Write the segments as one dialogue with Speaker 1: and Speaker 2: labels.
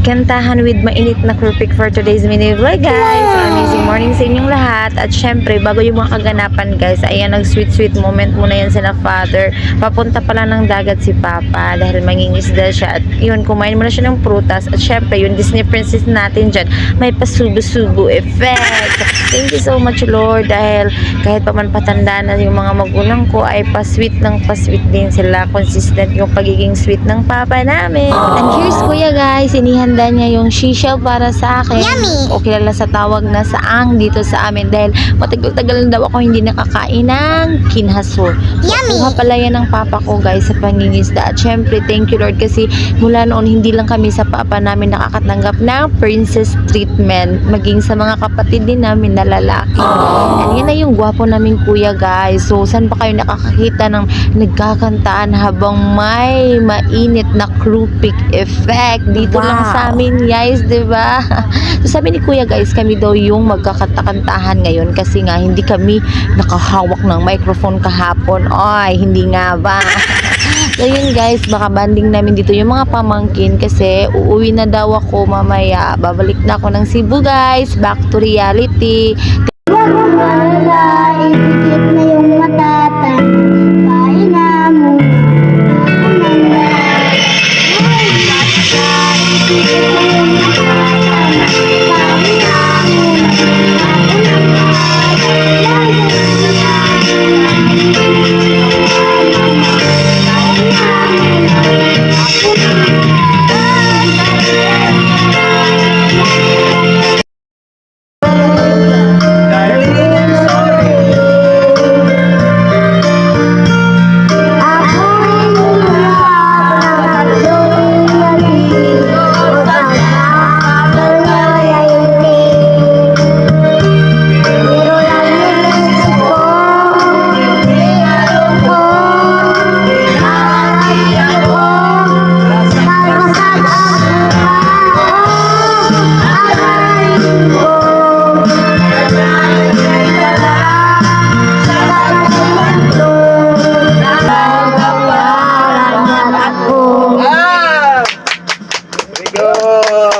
Speaker 1: kantahan with mainit na krupik for today's mini vlog, guys. So, amazing morning sa inyong lahat. At syempre, bago yung mga kaganapan, guys, ayan, nag-sweet moment muna yan sila father. Papunta pala ng dagat si Papa dahil mangingisda siya. At yun, kumain muna siya ng prutas. At syempre, yung Disney princess natin dyan, may pasubo-subo effect. Thank you so much, Lord, dahil kahit pa man patanda na yung mga magulang ko, ay pa-sweet din sila. Consistent yung pagiging sweet ng Papa namin. And here's Kuya, guys, inihanda niya yung shisha para sa akin.
Speaker 2: Yummy!
Speaker 1: O kilala sa tawag na saang dito sa amin dahil matagal-tagal na daw ako hindi nakakain ng kinhaso.
Speaker 2: Yummy!
Speaker 1: Kuha pala yan ng Papa ko, guys, sa pangingisda. At syempre, thank you, Lord, kasi mula noon hindi lang kami sa Papa namin nakakatanggap ng princess treatment, maging sa mga kapatid din namin na lalaki. And yan na yung gwapo namin Kuya, guys. So, saan ba kayo nakakakita ng nagkakantaan habang may mainit na krupik effect? Dito lang sa amin, guys, diba? So, sabi ni Kuya, guys, kami daw yung magkakanta-kantahan ngayon kasi nga hindi kami nakahawak ng microphone kahapon. Ay, hindi nga ba? So yun, guys, baka banding namin dito yung mga pamangkin kasi uuwi na daw ako mamaya. Babalik na ako ng Cebu, guys. Back to reality.
Speaker 2: Wala, itikit na yung matatan. Pahinga mo. Itikit na yung matatan. Pahinga mo.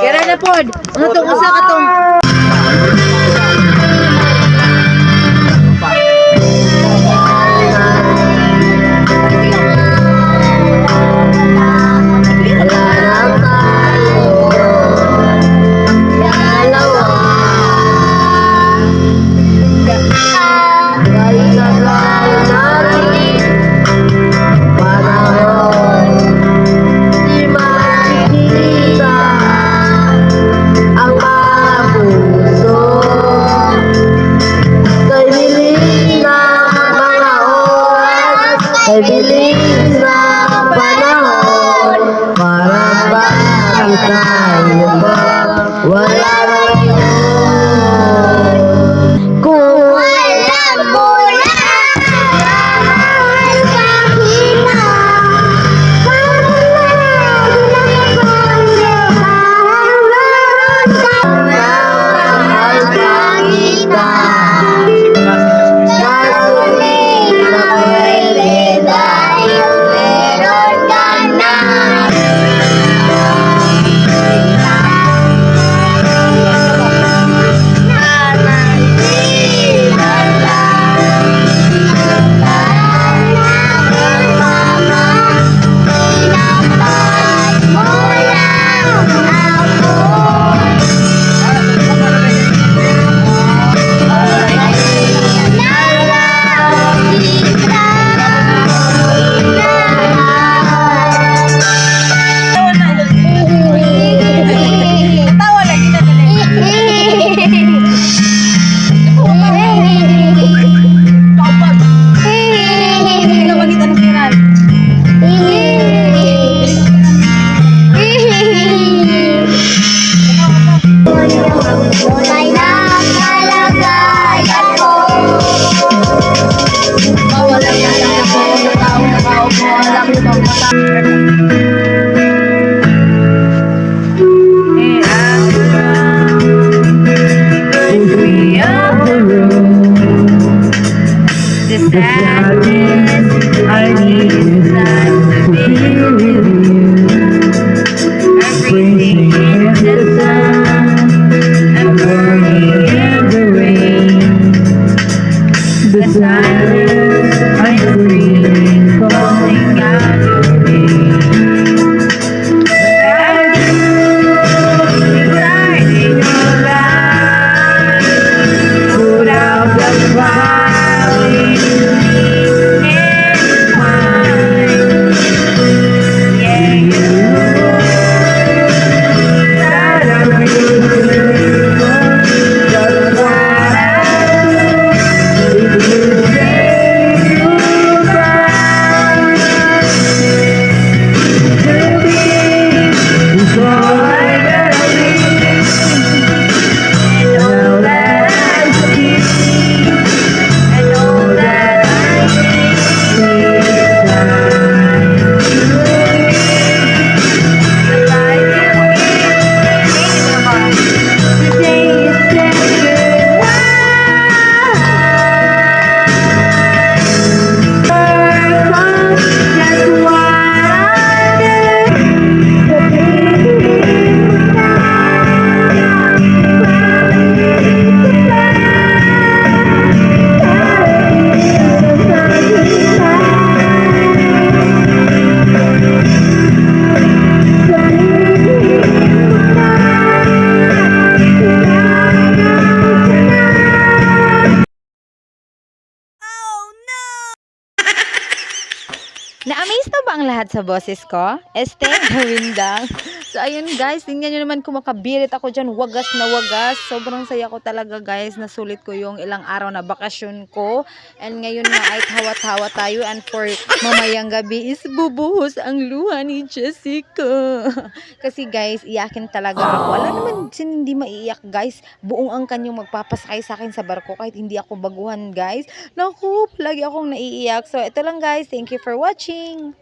Speaker 1: Kaya na po, ano itong usa ka itong
Speaker 2: Ay bilis na panahon para ba tayo ba wala na yun kung walang bulan kahit na
Speaker 1: sa boses ko? Gawindang. So, ayun guys, tingnan nyo naman kung makabirit ako dyan, wagas na wagas. Sobrang saya ko talaga guys, nasulit ko yung ilang araw na bakasyon ko. And ngayon na ay hawa-hawa tayo, and for mamayang gabi is bubuhos ang luha ni Jessica. Kasi guys, iyakin talaga ako. Wala naman sin hindi maiiyak guys. Buong angkan yung magpapasakay sa akin sa barko kahit hindi ako baguhan guys. Naku, lagi akong naiiyak. So, ito lang guys. Thank you for watching.